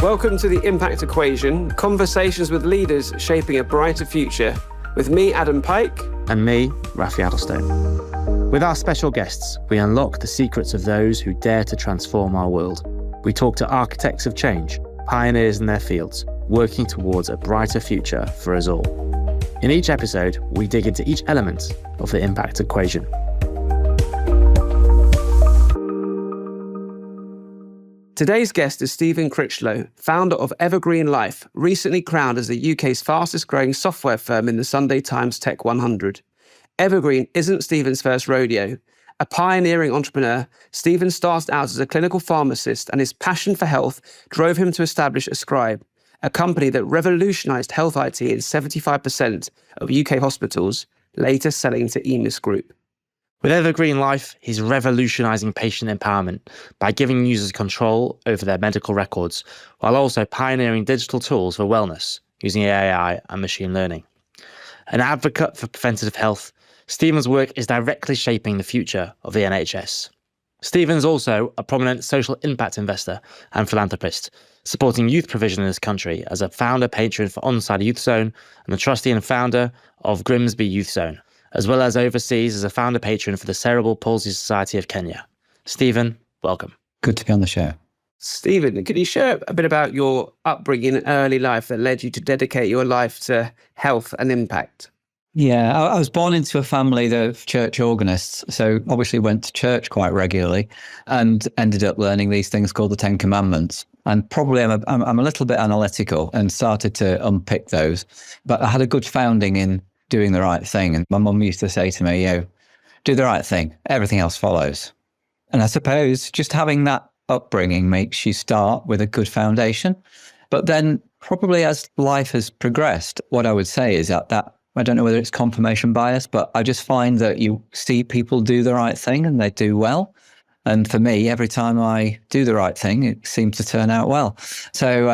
Welcome to The Impact Equation, conversations with leaders shaping a brighter future. With me, Adam Pike. And me, Rafi Addlestone. With our special guests, we unlock the secrets of those who dare to transform our world. We talk to architects of change, pioneers in their fields, working towards a brighter future for us all. In each episode, we dig into each element of the impact equation. Today's guest is Stephen Critchlow, founder of Evergreen Life, recently crowned as the UK's fastest growing software firm in the Sunday Times Tech 100. Evergreen isn't Stephen's first rodeo. A pioneering entrepreneur, Stephen started out as a clinical pharmacist, and his passion for health drove him to establish Ascribe, a company that revolutionised health IT in 75% of UK hospitals, later selling to EMIS Group. With Evergreen Life, he's revolutionising patient empowerment by giving users control over their medical records, while also pioneering digital tools for wellness using AI and machine learning. An advocate for preventative health, Stephen's work is directly shaping the future of the NHS. Stephen's also a prominent social impact investor and philanthropist, supporting youth provision in this country as a founder patron for Onside Youth Zone and the trustee and founder of Grimsby Youth Zone, as well as overseas as a founder patron for the Cerebral Palsy Society of Kenya. Stephen, welcome. Good to be on the show. Stephen, can you share a bit about your upbringing in early life that led you to dedicate your life to health and impact? Yeah, I was born into a family of church organists, so obviously went to church quite regularly and ended up learning these things called the Ten Commandments. And probably I'm a little bit analytical and started to unpick those. But I had a good founding in doing the right thing. And my mum used to say to me, do the right thing, everything else follows. And I suppose just having that upbringing makes you start with a good foundation. But then probably as life has progressed, what I would say is that I don't know whether it's confirmation bias, but I just find that you see people do the right thing and they do well. And for me, every time I do the right thing, it seems to turn out well. So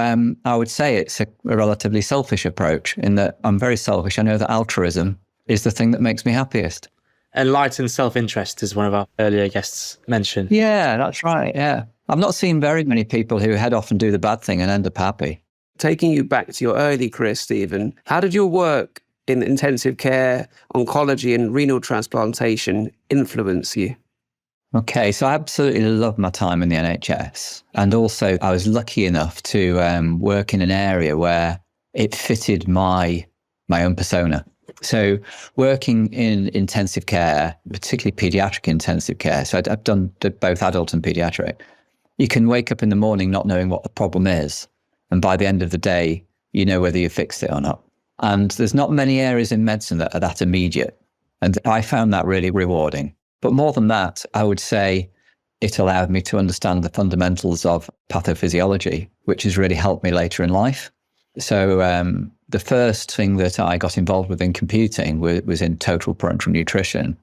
I would say it's a relatively selfish approach in that I'm very selfish. I know that altruism is the thing that makes me happiest. Enlightened self-interest is one of our earlier guests mentioned. Yeah, that's right. Yeah. I've not seen very many people who head off and do the bad thing and end up happy. Taking you back to your early career, Stephen, how did your work in intensive care, oncology and renal transplantation influence you? Okay, so I absolutely love my time in the NHS. And also I was lucky enough to work in an area where it fitted my own persona. So working in intensive care, particularly paediatric intensive care, so I've done both adult and paediatric, you can wake up in the morning not knowing what the problem is. And by the end of the day, you know whether you fixed it or not. And there's not many areas in medicine that are that immediate. And I found that really rewarding. But more than that, I would say it allowed me to understand the fundamentals of pathophysiology, which has really helped me later in life. So the first thing that I got involved with in computing was in total parenteral nutrition.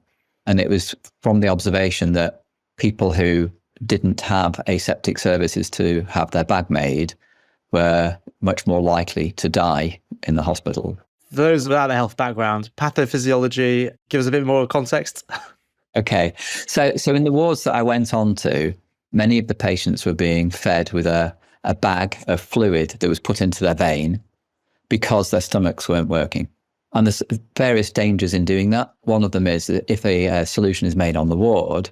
And it was from the observation that people who didn't have aseptic services to have their bag made were much more likely to die in the hospital. For those without a health background, pathophysiology, give us a bit more context. Okay, so in the wards that I went on to, many of the patients were being fed with a bag of fluid that was put into their vein because their stomachs weren't working. And there's various dangers in doing that. One of them is that if a solution is made on the ward,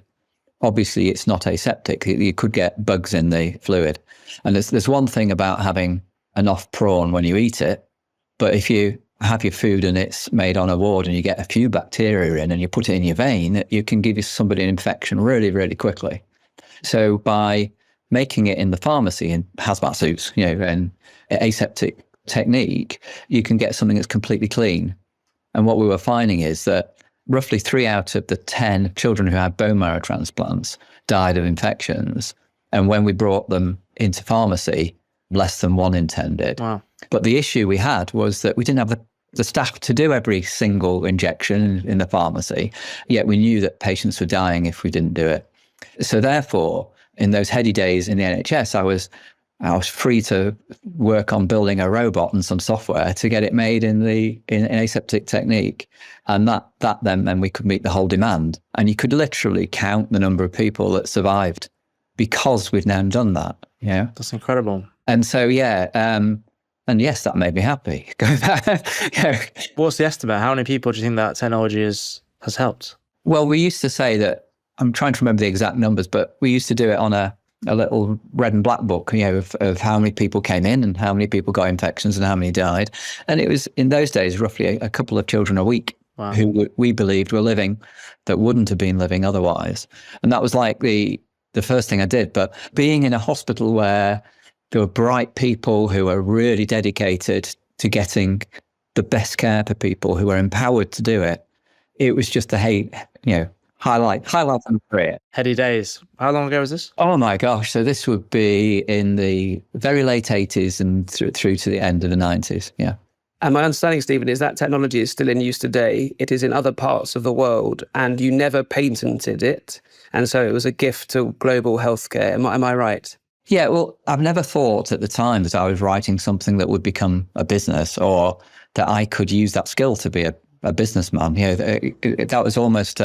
obviously it's not aseptic. You could get bugs in the fluid. And there's one thing about having enough prawn when you eat it, but if you have your food and it's made on a ward and you get a few bacteria in and you put it in your vein, you can give somebody an infection really, really quickly. So by making it in the pharmacy in hazmat suits, and aseptic technique, you can get something that's completely clean. And what we were finding is that roughly 3 out of the 10 children who had bone marrow transplants died of infections. And when we brought them into pharmacy, less than 1 in 10 did. Wow. But the issue we had was that we didn't have the staff to do every single injection in the pharmacy, yet we knew that patients were dying if we didn't do it. So therefore, in those heady days in the NHS, I was free to work on building a robot and some software to get it made in aseptic technique. And that then meant we could meet the whole demand. And you could literally count the number of people that survived because we've now done that. Yeah, that's incredible. And so, and yes, that made me happy. Go back. What's the estimate? How many people do you think that technology has helped? Well, we used to say that, I'm trying to remember the exact numbers, but we used to do it on a little red and black book, of how many people came in and how many people got infections and how many died. And it was, in those days, roughly a couple of children a week. Wow. Who we believed were living that wouldn't have been living otherwise. And that was like the first thing I did. But being in a hospital where there were bright people who were really dedicated to getting the best care for people, who were empowered to do it, it was just highlight of my career. Heady days. How long ago was this? Oh my gosh. So this would be in the very late 80s and through to the end of the 90s. Yeah. And my understanding, Stephen, is that technology is still in use today. It is in other parts of the world, and you never patented it. And so it was a gift to global healthcare. Am I right? Yeah, well, I've never thought at the time that I was writing something that would become a business, or that I could use that skill to be a businessman. That was almost...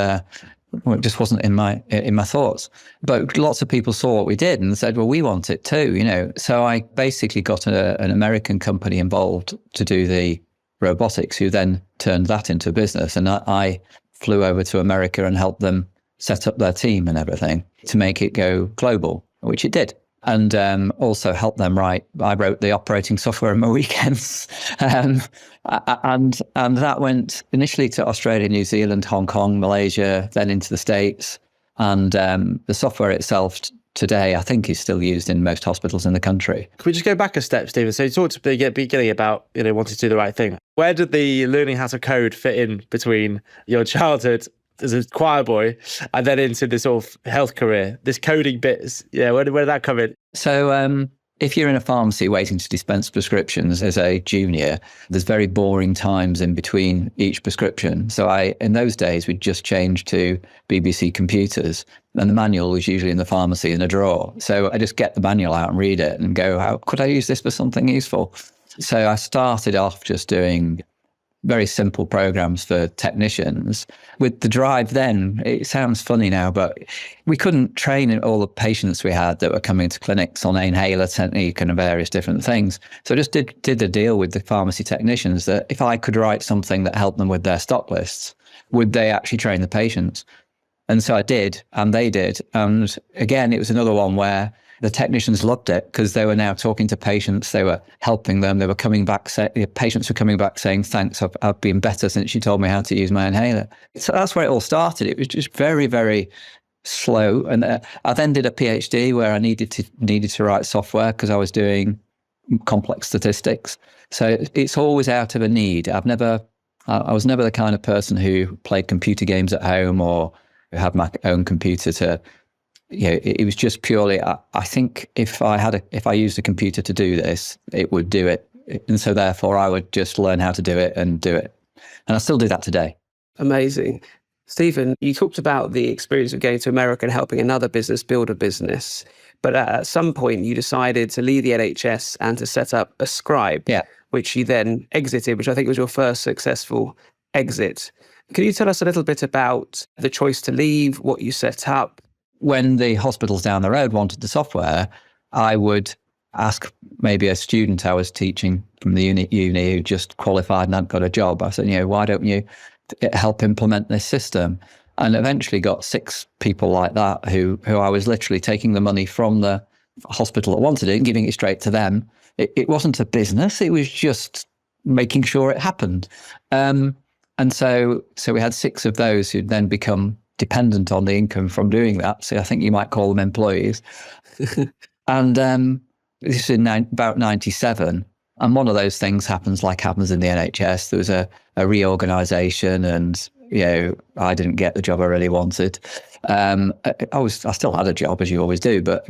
it just wasn't in my thoughts. But lots of people saw what we did and said, well, we want it too, So I basically got an American company involved to do the robotics, who then turned that into a business. And I flew over to America and helped them set up their team and everything to make it go global, which it did. And also helped them I wrote the operating software on my weekends. And that went initially to Australia, New Zealand, Hong Kong, Malaysia, then into the States. And the software itself today, I think, is still used in most hospitals in the country. Can we just go back a step, Stephen? So you talked at the beginning about, wanting to do the right thing. Where did the learning how to code fit in between your childhood as a choir boy and then into this sort of health career, this coding bits? Yeah, where did that come in? So if you're in a pharmacy waiting to dispense prescriptions as a junior, there's very boring times in between each prescription. So in those days, we'd just changed to BBC computers, and the manual was usually in the pharmacy in a drawer. So I just get the manual out and read it and go, how could I use this for something useful? So I started off just doing very simple programs for technicians. With the drive then, it sounds funny now, but we couldn't train all the patients we had that were coming to clinics on inhaler technique and various different things. So I just did a deal with the pharmacy technicians that if I could write something that helped them with their stock lists, would they actually train the patients? And so I did, and they did. And again, it was another one where the technicians loved it because they were now talking to patients. They were helping them. They were coming back. Patients were coming back saying, thanks, I've been better since you told me how to use my inhaler. So that's where it all started. It was just very, very slow. And I then did a PhD where I needed to write software because I was doing complex statistics. So it's always out of a need. I was never the kind of person who played computer games at home or who had my own computer to... it was just purely, I think if I used a computer to do this, it would do it. And so therefore I would just learn how to do it and do it. And I still do that today. Amazing. Stephen, you talked about the experience of going to America and helping another business build a business. But at some point you decided to leave the NHS and to set up Ascribe, which you then exited, which I think was your first successful exit. Can you tell us a little bit about the choice to leave, what you set up? When the hospitals down the road wanted the software, I would ask maybe a student I was teaching from the uni who just qualified and hadn't got a job. I said, why don't you help implement this system? And eventually got 6 people like that who I was literally taking the money from the hospital that wanted it and giving it straight to them. It wasn't a business. It was just making sure it happened. And so we had 6 of those who'd then become dependent on the income from doing that. So I think you might call them employees. And this is in about 97. And one of those things happens in the NHS. There was a reorganisation and, I didn't get the job I really wanted. I still had a job, as you always do, but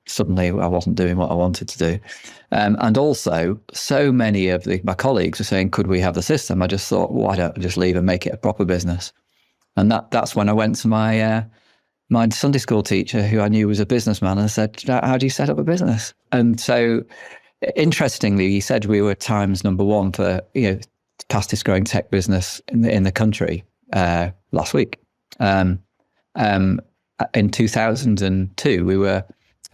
suddenly I wasn't doing what I wanted to do. And also, so many of my colleagues were saying, could we have the system? I just thought, why don't I just leave and make it a proper business? And that's when I went to my Sunday school teacher, who I knew was a businessman, and said, how do you set up a business? And so, interestingly, he said we were Times #1 for fastest growing tech business in the country last week. In 2002, we were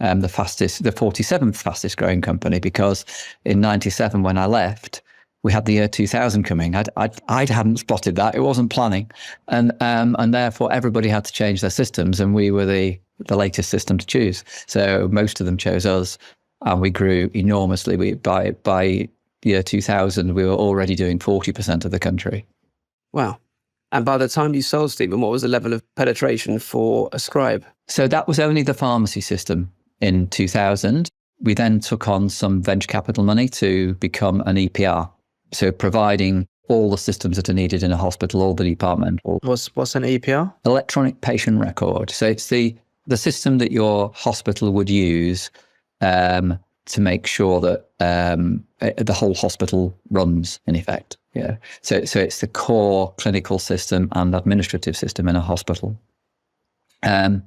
the 47th fastest growing company, because in 97, when I left, we had the year 2000 coming. I hadn't spotted that. It wasn't planning. And therefore everybody had to change their systems, and we were the latest system to choose. So most of them chose us, and we grew enormously. By year 2000, we were already doing 40% of the country. Wow. And by the time you sold, Stephen, what was the level of penetration for Ascribe? So that was only the pharmacy system in 2000. We then took on some venture capital money to become an EPR. So providing all the systems that are needed in a hospital, all the departmental. What's an EPR? Electronic patient record. So it's the system that your hospital would use to make sure that the whole hospital runs, in effect. Yeah. So it's the core clinical system and administrative system in a hospital. And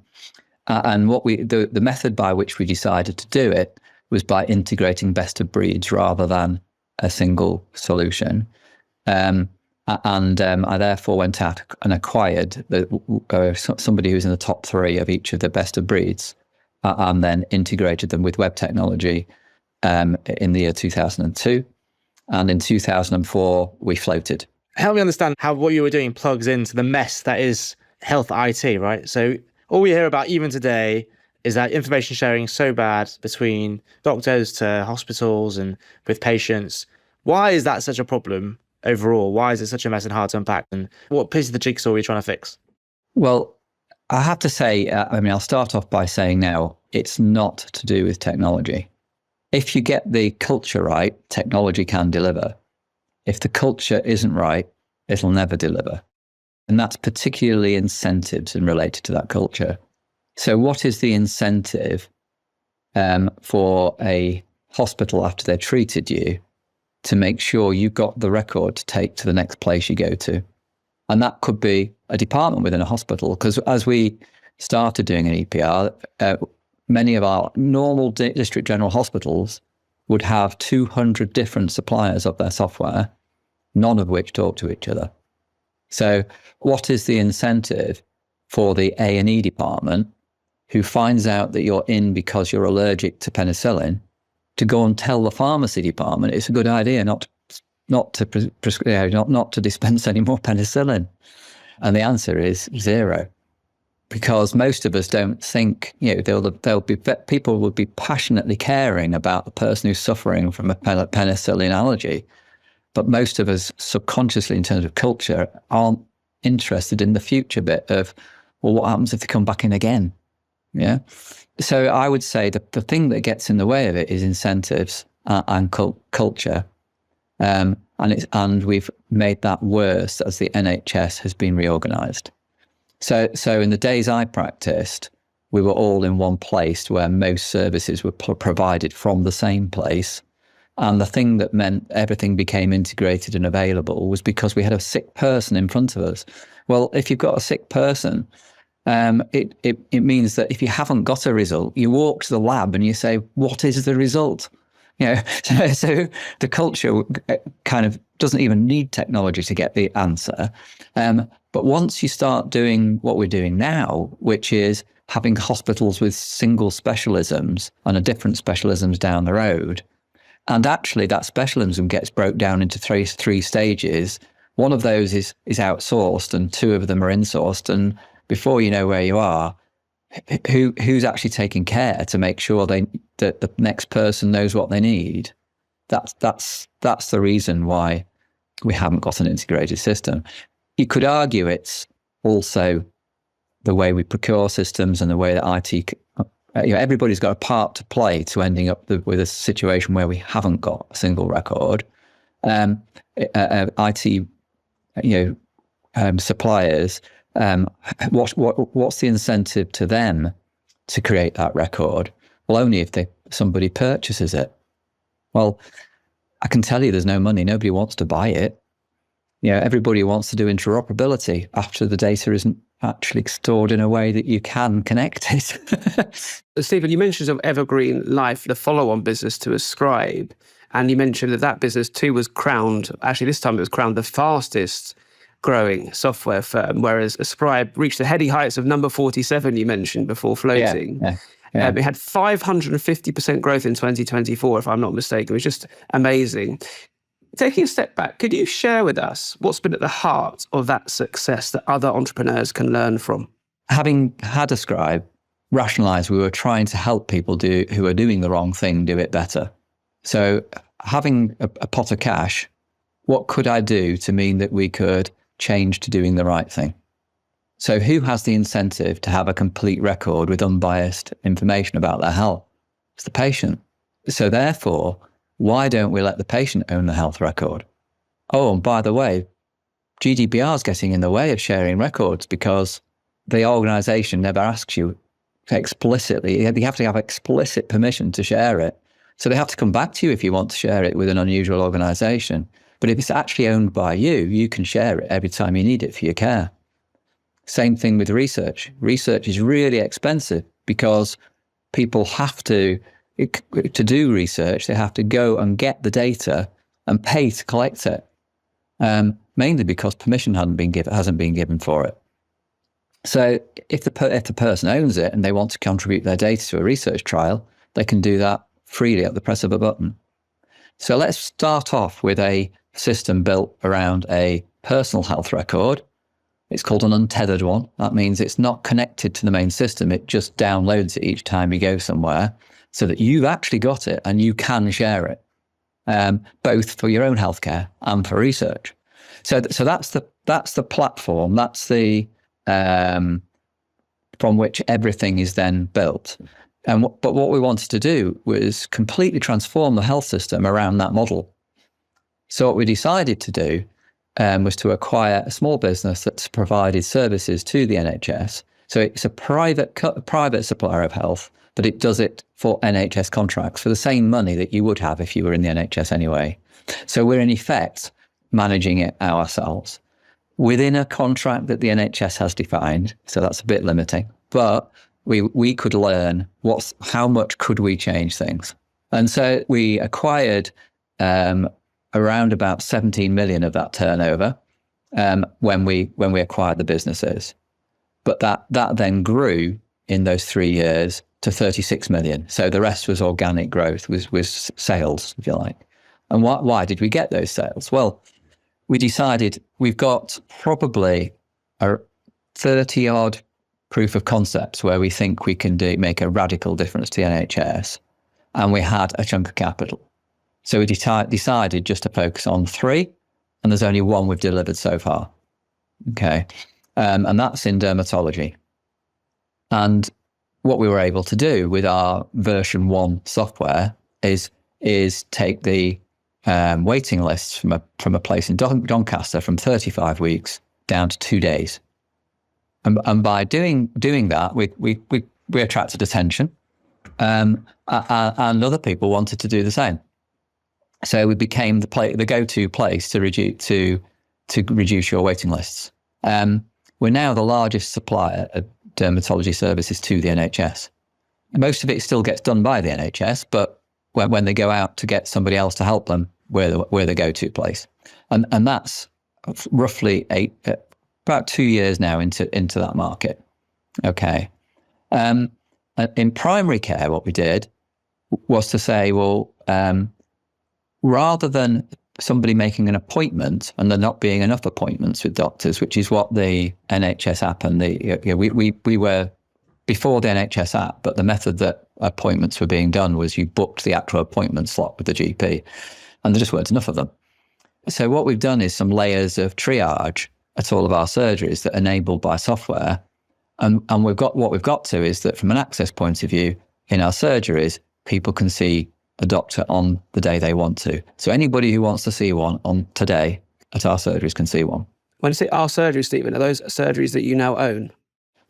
the method by which we decided to do it was by integrating best of breeds rather than a single solution. I therefore went out and acquired somebody who's in the top 3 of each of the best of breeds, and then integrated them with web technology in the year 2002. And in 2004, we floated. Help me understand how what you were doing plugs into the mess that is health IT, right? So all we hear about even today is that information sharing is so bad between doctors to hospitals and with patients. Why is that such a problem overall? Why is it such a mess and hard to unpack? And what piece of the jigsaw are you trying to fix? Well, I have to say, I'll start off by saying now, it's not to do with technology. If you get the culture right, technology can deliver. If the culture isn't right, it'll never deliver. And that's particularly incentives and related to that culture. So what is the incentive for a hospital after they've treated you to make sure you've got the record to take to the next place you go to? And that could be a department within a hospital, because as we started doing an EPR, many of our normal district general hospitals would have 200 different suppliers of their software, none of which talk to each other. So what is the incentive for the A&E department, who finds out that you're in because you're allergic to penicillin, to go and tell the pharmacy department it's a good idea not to dispense any more penicillin? And the answer is zero. Because most of us don't think, people will be passionately caring about the person who's suffering from a penicillin allergy. But most of us subconsciously, in terms of culture, aren't interested in the future bit of, well, what happens if they come back in again? Yeah. So I would say the thing that gets in the way of it is incentives and culture. And we've made that worse as the NHS has been reorganised. So in the days I practiced, we were all in one place where most services were provided from the same place. And the thing that meant everything became integrated and available was because we had a sick person in front of us. Well, if you've got a sick person, it means that if you haven't got a result, you walk to the lab and you say, what is the result? So the culture kind of doesn't even need technology to get the answer. But once you start doing what we're doing now, which is having hospitals with single specialisms and a different specialisms down the road, and actually that specialism gets broke down into three stages. One of those is outsourced and 2 of them are insourced. And before you know where you are, who's actually taking care to make sure that the next person knows what they need? That's the reason why we haven't got an integrated system. You could argue it's also the way we procure systems and the way that IT, everybody's got a part to play to ending up with a situation where we haven't got a single record. IT, suppliers, what's the incentive to them to create that record? Well, only if somebody purchases it. Well, I can tell you there's no money. Nobody wants to buy it. Everybody wants to do interoperability after the data isn't actually stored in a way that you can connect it. Stephen, you mentioned of Evergreen Life, the follow-on business to Ascribe, and you mentioned that business too was crowned, actually this time it was crowned the fastest growing software firm, whereas Ascribe reached the heady heights of number 47 you mentioned before floating. Yeah. Yeah. It had 550% growth in 2024, if I'm not mistaken. It was just amazing. Taking a step back, could you share with us what's been at the heart of that success that other entrepreneurs can learn from? Having had Ascribe, rationalised we were trying to help people who are doing the wrong thing do it better. So having a pot of cash, what could I do to mean that we could change to doing the right thing? So who has the incentive to have a complete record with unbiased information about their health? It's the patient. So therefore, why don't we let the patient own the health record? Oh, and by the way, GDPR is getting in the way of sharing records because the organisation never asks you explicitly. You have to have explicit permission to share it. So they have to come back to you if you want to share it with an unusual organisation. But if it's actually owned by you, you can share it every time you need it for your care. Same thing with research. Research is really expensive because people have to do research, they have to go and get the data and pay to collect it, mainly because permission hasn't been given for it. So if the person owns it and they want to contribute their data to a research trial, they can do that freely at the press of a button. So let's start off with a system built around a personal health record. It's called an untethered one. That means it's not connected to the main system. It just downloads it each time you go somewhere so that you've actually got it and you can share it, both for your own healthcare and for research. So that's the platform. That's the from which everything is then built. But what we wanted to do was completely transform the health system around that model. So what we decided to do was to acquire a small business that's provided services to the NHS. So it's a private supplier of health, but it does it for NHS contracts for the same money that you would have if you were in the NHS anyway. So we're in effect managing it ourselves within a contract that the NHS has defined. So that's a bit limiting, but we could learn how much could we change things. And so we acquired around about 17 million of that turnover when we acquired the businesses. But that then grew in those 3 years to 36 million. So the rest was organic growth, was sales, if you like. And why did we get those sales? Well, we decided we've got probably 30 odd proof of concepts where we think we can make a radical difference to the NHS. And we had a chunk of capital. So we decided just to focus on 3, and there's only 1 we've delivered so far. Okay. And that's in dermatology. And what we were able to do with our version 1 software is take the waiting lists from a place in Doncaster from 35 weeks down to 2 days. And by doing that, we attracted attention, and other people wanted to do the same. So we became the go-to place to reduce your waiting lists. We're now the largest supplier of dermatology services to the NHS. Most of it still gets done by the NHS, but when they go out to get somebody else to help them, we're the go-to place. And that's roughly about 2 years now into that market. Okay. In primary care, what we did was to say, well, rather than somebody making an appointment and there not being enough appointments with doctors, which is what the NHS app and we were before the NHS app, but the method that appointments were being done was you booked the actual appointment slot with the GP, and there just weren't enough of them. So what we've done is some layers of triage at all of our surgeries that are enabled by software. And what we've got to is that from an access point of view, in our surgeries, people can see a doctor on the day they want to. So anybody who wants to see one on today at our surgeries can see one. When you say our surgeries, Stephen, are those surgeries that you now own?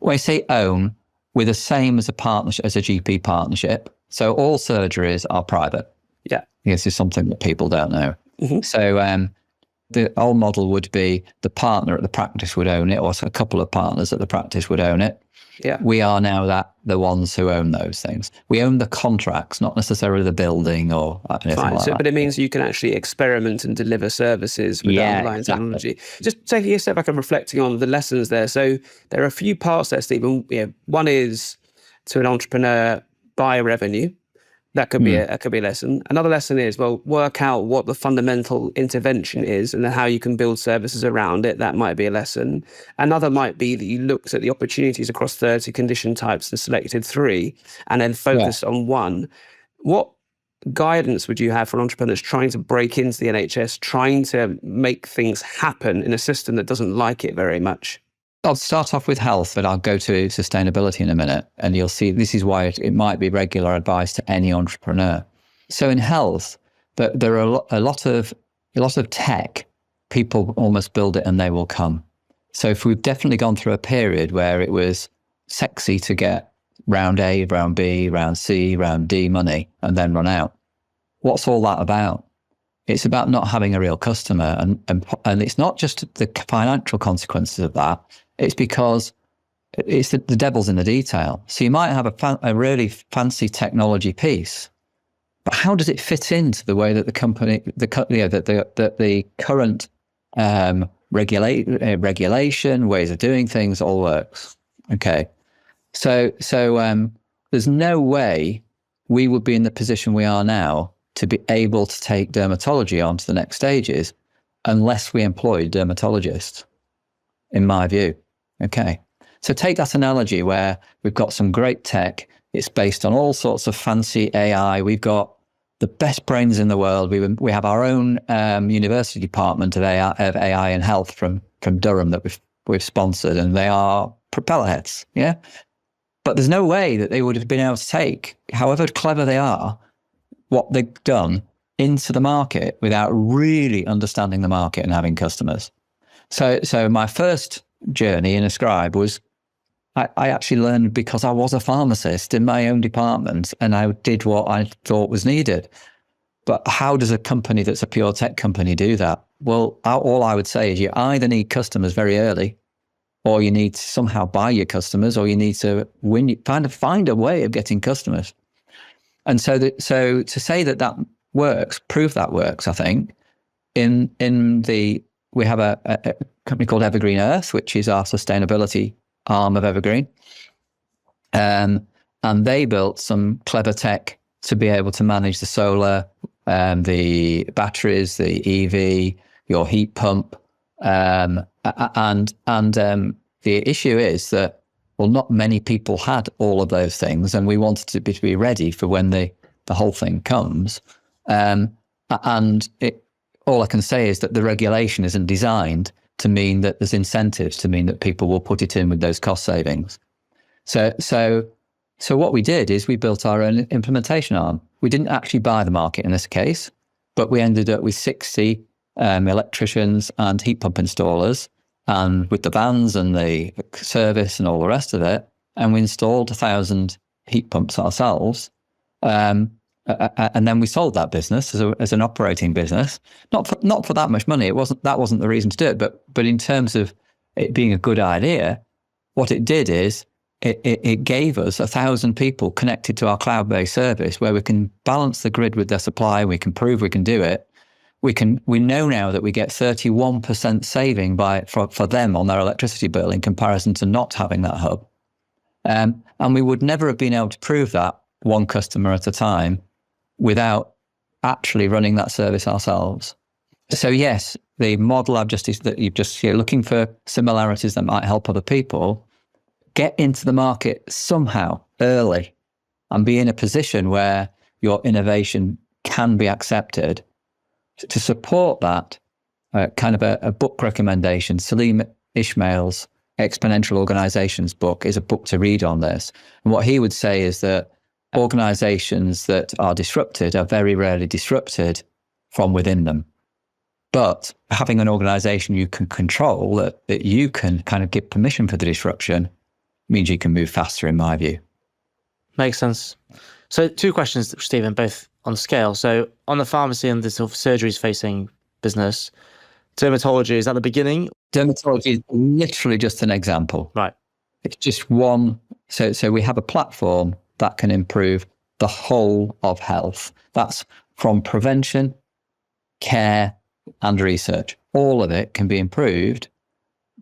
When I say own, we're the same as a partnership, as a GP partnership. So all surgeries are private. Yeah. This is something that people don't know. Mm-hmm. So the old model would be the partner at the practice would own it, or a couple of partners at the practice would own it. Yeah. We are now the ones who own those things. We own the contracts, not necessarily the building or anything like that. But it means you can actually experiment and deliver services with underlying technology. Just taking a step back and reflecting on the lessons there. So there are a few parts there, Stephen. One is to an entrepreneur, buy revenue. That could be a lesson. Another lesson is, well, work out what the fundamental intervention is and then how you can build services around it. That might be a lesson. Another might be that you looked at the opportunities across 30 condition types and selected 3 and then focused on one. What guidance would you have for entrepreneurs trying to break into the NHS, trying to make things happen in a system that doesn't like it very much? I'll start off with health, but I'll go to sustainability in a minute. And you'll see this is why it might be regular advice to any entrepreneur. So in health, there are a lot of tech. People almost build it and they will come. So if we've definitely gone through a period where it was sexy to get round A, round B, round C, round D money and then run out. What's all that about? It's about not having a real customer. And it's not just the financial consequences of that. It's because it's the devil's in the detail. So you might have a really fancy technology piece, but how does it fit into the way that the company, that the current regulation, ways of doing things all works? Okay. So there's no way we would be in the position we are now to be able to take dermatology on to the next stages unless we employed dermatologists, in my view. Okay. So take that analogy where we've got some great tech. It's based on all sorts of fancy AI. We've got the best brains in the world. We have our own university department of AI and health from Durham that we've sponsored, and they are propeller heads. Yeah. But there's no way that they would have been able to take, however clever they are, what they've done into the market without really understanding the market and having customers. So my first journey in Ascribe was, I actually learned because I was a pharmacist in my own department and I did what I thought was needed. But how does a company that's a pure tech company do that? Well, all I would say is you either need customers very early, or you need to somehow buy your customers, or you need to find a way of getting customers. And so to say that works, prove that works, I think, we have a company called Evergreen Earth, which is our sustainability arm of Evergreen. And they built some clever tech to be able to manage the solar, the batteries, the EV, your heat pump. And the issue is that, well, not many people had all of those things, and we wanted to be ready for when the whole thing comes. All I can say is that the regulation isn't designed to mean that there's incentives to mean that people will put it in with those cost savings. So what we did is we built our own implementation arm. We didn't actually buy the market in this case, but we ended up with 60 electricians and heat pump installers, and with the vans and the service and all the rest of it. And we installed 1,000 heat pumps ourselves. And then we sold that business as an operating business, not for that much money. That wasn't the reason to do it. But in terms of it being a good idea, what it did is it gave us 1,000 people connected to our cloud-based service where we can balance the grid with their supply. We can prove we can do it. We know now that we get 31% saving for them on their electricity bill in comparison to not having that hub. And we would never have been able to prove that one customer at a time without actually running that service ourselves. So yes, the model you're looking for similarities that might help other people, get into the market somehow early and be in a position where your innovation can be accepted. To support that, kind of a book recommendation, Salim Ismail's Exponential Organizations book is a book to read on this. And what he would say is that organizations that are disrupted are very rarely disrupted from within them. But having an organization you can control, that you can kind of give permission for the disruption, means you can move faster, in my view. Makes sense. So 2 questions, Stephen, both on scale. So on the pharmacy and the sort of surgeries facing business, dermatology is at the beginning? Dermatology is literally just an example. Right. It's just one. So we have a platform that can improve the whole of health. That's from prevention, care, and research. All of it can be improved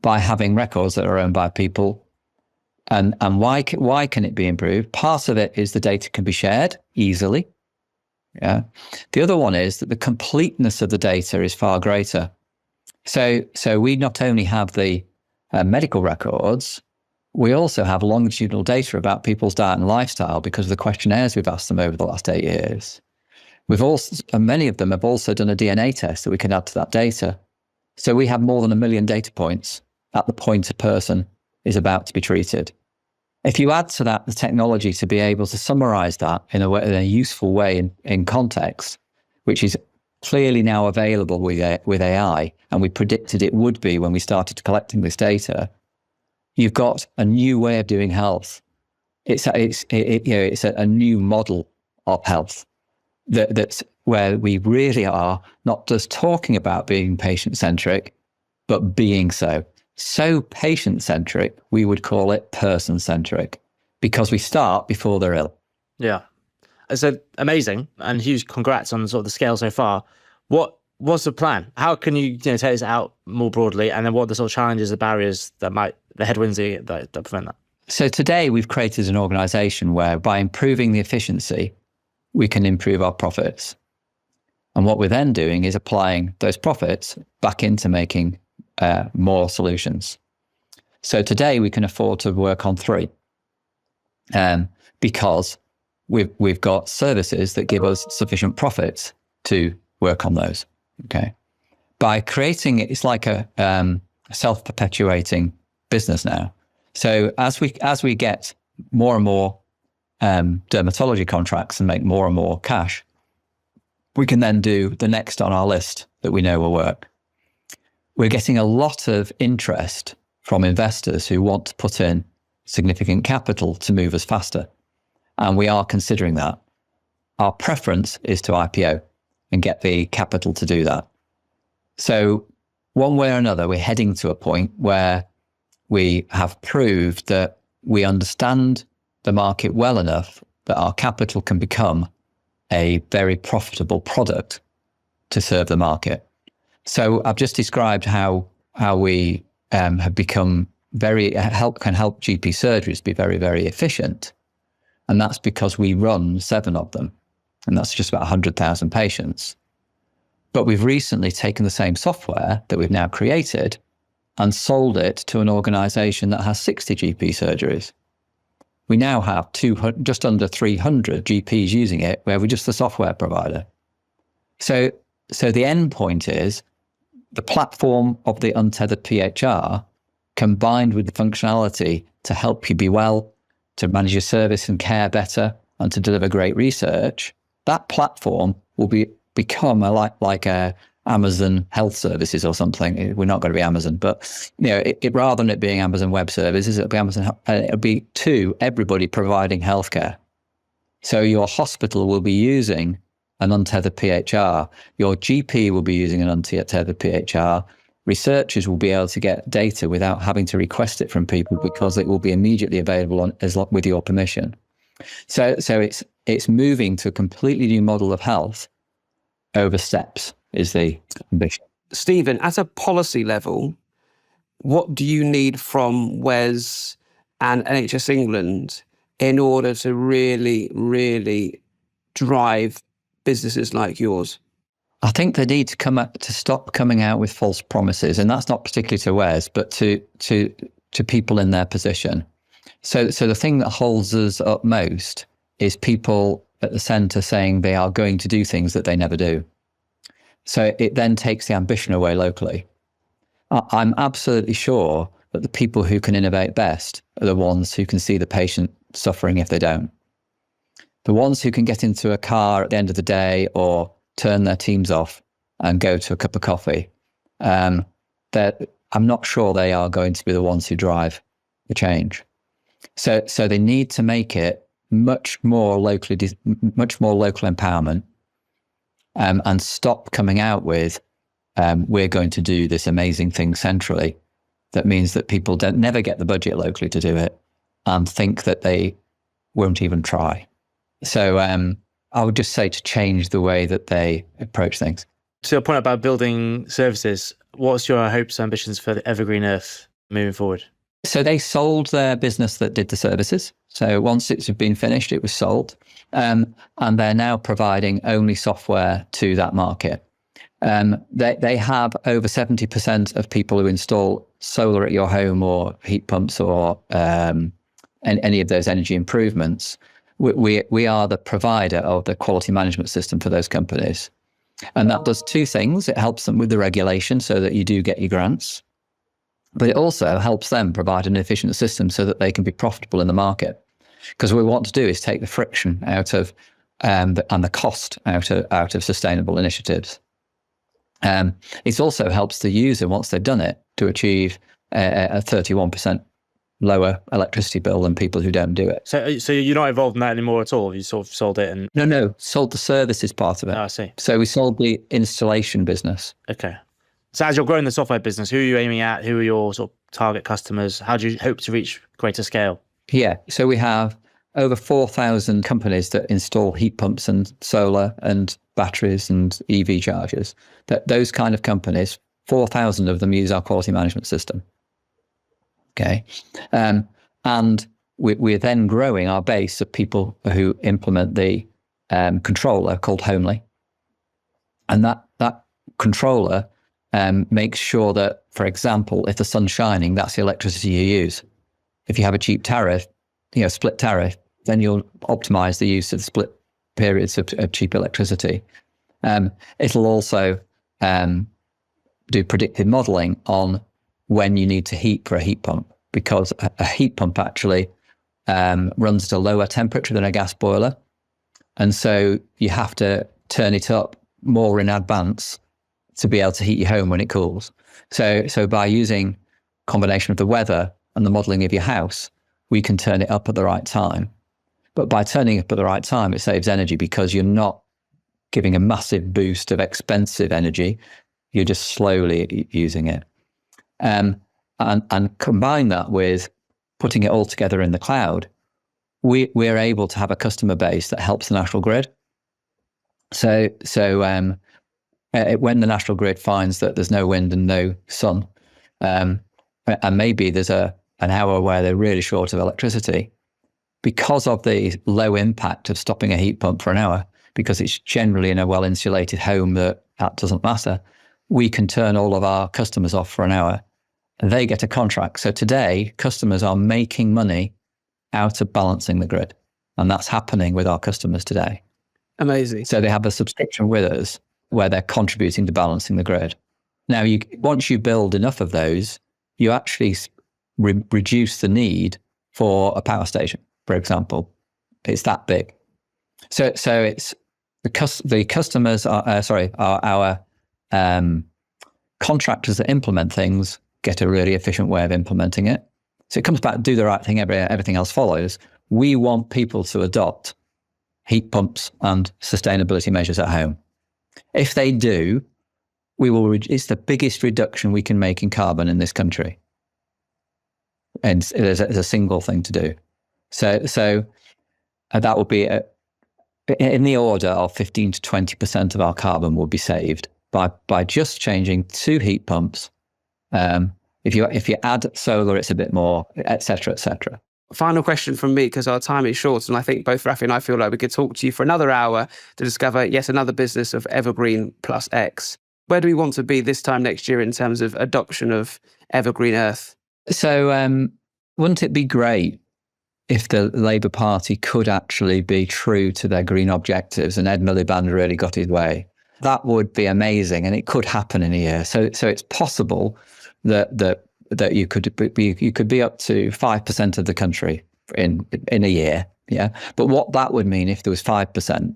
by having records that are owned by people And why can it be improved? Part of it is the data can be shared easily. Yeah. The other one is that the completeness of the data is far greater. So we not only have the medical records, we also have longitudinal data about people's diet and lifestyle because of the questionnaires we've asked them over the last 8 years. And many of them have also done a DNA test that we can add to that data. So we have more than 1 million data points at the point a person is about to be treated. If you add to that the technology to be able to summarize that in a useful way in context, which is clearly now available with AI, and we predicted it would be when we started collecting this data, you've got a new way of doing health. It's a new model of health that's where we really are not just talking about being patient-centric, but being so patient-centric, we would call it person-centric, because we start before they're ill. Yeah. So amazing, and huge congrats on sort of the scale so far. What's the plan? How can you take this out more broadly, and then what are the sort of challenges, the barriers the headwinds that prevent that? So today we've created an organization where by improving the efficiency, we can improve our profits. And what we're then doing is applying those profits back into making more solutions. So today we can afford to work on 3 because we've got services that give us sufficient profits to work on those. Okay, by creating it, it's like a self-perpetuating business now. So as we get more and more dermatology contracts and make more and more cash, we can then do the next on our list that we know will work. We're getting a lot of interest from investors who want to put in significant capital to move us faster. And we are considering that. Our preference is to IPO and get the capital to do that. So one way or another, we're heading to a point where we have proved that we understand the market well enough that our capital can become a very profitable product to serve the market. So I've just described how we have become can help GP surgeries be very, very efficient. And that's because we run 7 of them. And that's just about 100,000 patients. But we've recently taken the same software that we've now created and sold it to an organization that has 60 GP surgeries. We now have just under 300 GPs using it, where we're just the software provider. So the end point is the platform of the untethered PHR combined with the functionality to help you be well, to manage your service and care better, and to deliver great research. That platform will become like a Amazon Health Services or something. We're not going to be Amazon, but rather than it being Amazon Web Services, it'll be Amazon. It'll be to everybody providing healthcare. So your hospital will be using an untethered PHR. Your GP will be using an untethered PHR. Researchers will be able to get data without having to request it from people because it will be immediately available with your permission. So it's moving to a completely new model of health over steps is the ambition. Stephen, at a policy level, what do you need from WES and NHS England in order to really, really drive businesses like yours? I think they need to stop coming out with false promises, and that's not particularly to WES, but to people in their position. So the thing that holds us up most is people at the centre saying they are going to do things that they never do. So it then takes the ambition away locally. I'm absolutely sure that the people who can innovate best are the ones who can see the patient suffering if they don't. The ones who can get into a car at the end of the day or turn their teams off and go to a cup of coffee, I'm not sure they are going to be the ones who drive the change. So they need to make it much more local empowerment, and stop coming out with, we're going to do this amazing thing centrally. That means that people never get the budget locally to do it and think that they won't even try. So I would just say to change the way that they approach things. To your point about building services, what's your hopes and ambitions for the Evergreen Earth moving forward? So they sold their business that did the services. So once it's been finished, it was sold. And they're now providing only software to that market. They have over 70% of people who install solar at your home or heat pumps or any of those energy improvements. We are the provider of the quality management system for those companies. And that does two things. It helps them with the regulation so that you do get your grants, but it also helps them provide an efficient system so that they can be profitable in the market. Because what we want to do is take the friction out of and the cost out of sustainable initiatives. It also helps the user, once they've done it, to achieve a 31% lower electricity bill than people who don't do it. So you're not involved in that anymore at all? You sort of sold it and... No, sold the services part of it. Oh, I see. So we sold the installation business. Okay. So as you're growing the software business, who are you aiming at? Who are your sort of target customers? How do you hope to reach greater scale? Yeah, so we have over 4,000 companies that install heat pumps and solar and batteries and EV chargers. Those kind of companies, 4,000 of them use our quality management system. Okay. And we're then growing our base of people who implement the controller called Homely. And that controller makes sure that, for example, if the sun's shining, that's the electricity you use. If you have a cheap tariff, split tariff, then you'll optimize the use of split periods of cheap electricity. It'll also do predictive modeling on when you need to heat for a heat pump, because a heat pump actually runs at a lower temperature than a gas boiler. And so you have to turn it up more in advance to be able to heat your home when it cools. So by using a combination of the weather and the modeling of your house, we can turn it up at the right time. But by turning up at the right time, it saves energy because you're not giving a massive boost of expensive energy. You're just slowly using it. And combine that with putting it all together in the cloud, we're able to have a customer base that helps the national grid. So when the national grid finds that there's no wind and no sun, and maybe there's an hour where they're really short of electricity, because of the low impact of stopping a heat pump for an hour, because it's generally in a well-insulated home that doesn't matter, we can turn all of our customers off for an hour. And they get a contract. So today, customers are making money out of balancing the grid. And that's happening with our customers today. Amazing. So they have a subscription with us where they're contributing to balancing the grid. Now, once you build enough of those, you actually reduce the need for a power station, for example. It's that big. So it's the customers are our contractors that implement things get a really efficient way of implementing it. So it comes back, do the right thing, everything else follows. We want people to adopt heat pumps and sustainability measures at home. If they do, it's the biggest reduction we can make in carbon in this country. And there's a single thing to do. So that will be in the order of 15 to 20% of our carbon will be saved by just changing 2 heat pumps. If you add solar, it's a bit more, et cetera, et cetera. Final question from me, because our time is short, and I think both Rafi and I feel like we could talk to you for another hour to discover yet another business of Evergreen plus X. Where do we want to be this time next year in terms of adoption of Evergreen Earth? So wouldn't it be great if the Labour Party could actually be true to their green objectives and Ed Miliband really got his way? That would be amazing, and it could happen in a year. So it's possible that you could be up to 5% of the country in a year. Yeah. But what that would mean if there was 5%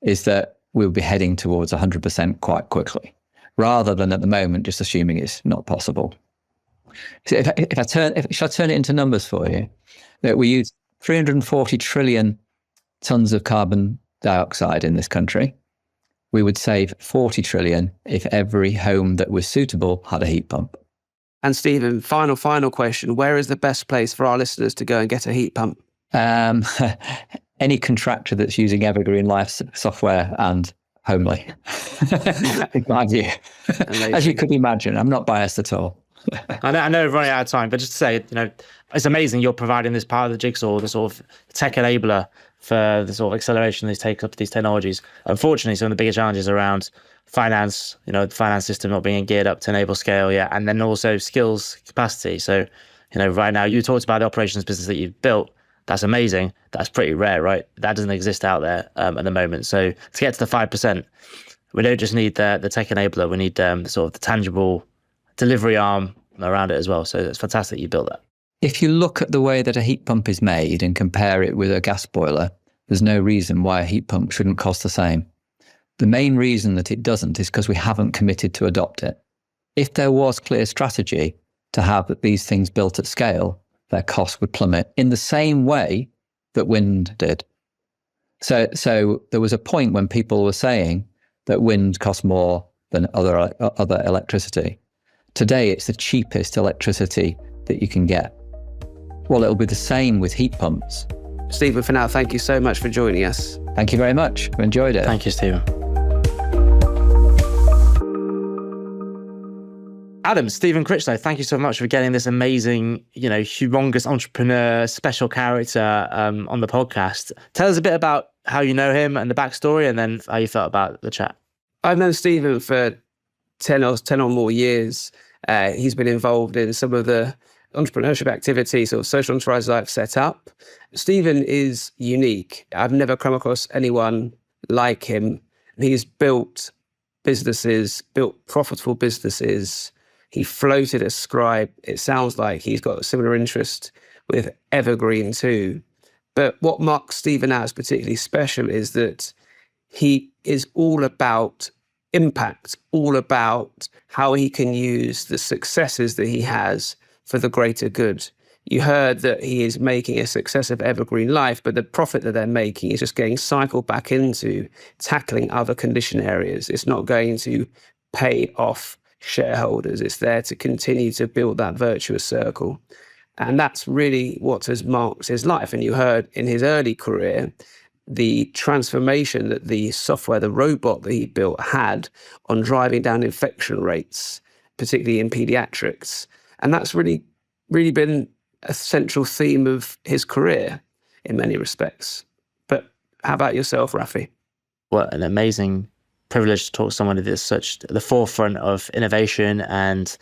is that we would be heading towards 100% quite quickly, rather than at the moment just assuming it's not possible. So if I turn it into numbers for you, that we use 340 trillion tons of carbon dioxide in this country, we would save 40 trillion if every home that was suitable had a heat pump. And Stephen, final question. Where is the best place for our listeners to go and get a heat pump? Any contractor that's using Evergreen Life software and Homely, in my view. As you could imagine, I'm not biased at all. I know we're running out of time, but just to say, it's amazing you're providing this part of the jigsaw, the sort of tech enabler for the sort of acceleration of these technologies. Unfortunately, some of the bigger challenges around finance, the finance system not being geared up to enable scale yet, and then also skills capacity. So, right now you talked about the operations business that you've built. That's amazing. That's pretty rare, right? That doesn't exist out there at the moment. So to get to the 5%, we don't just need the tech enabler. We need sort of the tangible delivery arm around it as well. So it's fantastic you built that. If you look at the way that a heat pump is made and compare it with a gas boiler, there's no reason why a heat pump shouldn't cost the same. The main reason that it doesn't is because we haven't committed to adopt it. If there was clear strategy to have these things built at scale, their costs would plummet in the same way that wind did. So there was a point when people were saying that wind costs more than other electricity. Today, it's the cheapest electricity that you can get. Well, it'll be the same with heat pumps. Stephen, for now, thank you so much for joining us. Thank you very much. I enjoyed it. Thank you, Stephen. Adam, Stephen Critchlow, thank you so much for getting this amazing, humongous entrepreneur, special character on the podcast. Tell us a bit about how you know him and the backstory, and then how you felt about the chat. I've known Stephen for 10 or more years. He's been involved in some of the entrepreneurship activities or social enterprise I've set up. Stephen is unique. I've never come across anyone like him. He's built businesses, built profitable businesses. He floated Ascribe. It sounds like he's got a similar interest with Evergreen too. But what marks Stephen out as particularly special is that he is all about impact, all about how he can use the successes that he has for the greater good. You heard that he is making a success of Evergreen Life, but the profit that they're making is just getting cycled back into tackling other condition areas. It's not going to pay off shareholders. It's there to continue to build that virtuous circle. And that's really what has marked his life. And you heard in his early career, the transformation that the software, the robot that he built had on driving down infection rates, particularly in pediatrics. And that's really been a central theme of his career in many respects. But how about yourself, Rafi? What an amazing privilege to talk to someone that's such at the forefront of innovation and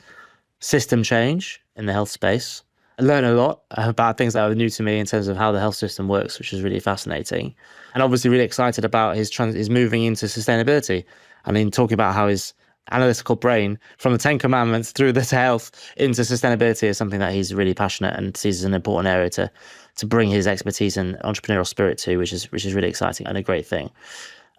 system change in the health space. I learned a lot about things that were new to me in terms of how the health system works, which is really fascinating. And obviously really excited about his moving into sustainability. I mean, talking about how his analytical brain from the 10 Commandments through the health into sustainability is something that he's really passionate and sees as an important area to bring his expertise and entrepreneurial spirit to, which is really exciting and a great thing.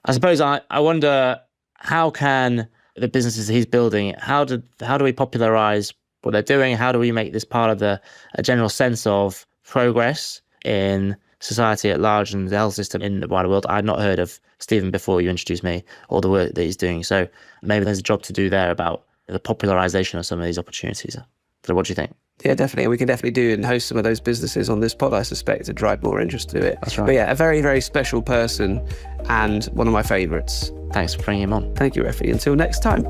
I suppose I wonder, how can the businesses he's building, how do we popularize what they're doing? How do we make this part of a general sense of progress in society at large and the health system in the wider world? I'd not heard of Stephen before you introduced me, or the work that he's doing. So maybe there's a job to do there about the popularization of some of these opportunities. So what do you think? Yeah, definitely. We can definitely do and host some of those businesses on this pod, I suspect, to drive more interest to it. That's right. But yeah, a very, very special person and one of my favourites. Thanks for bringing him on. Thank you, Rafi. Until next time.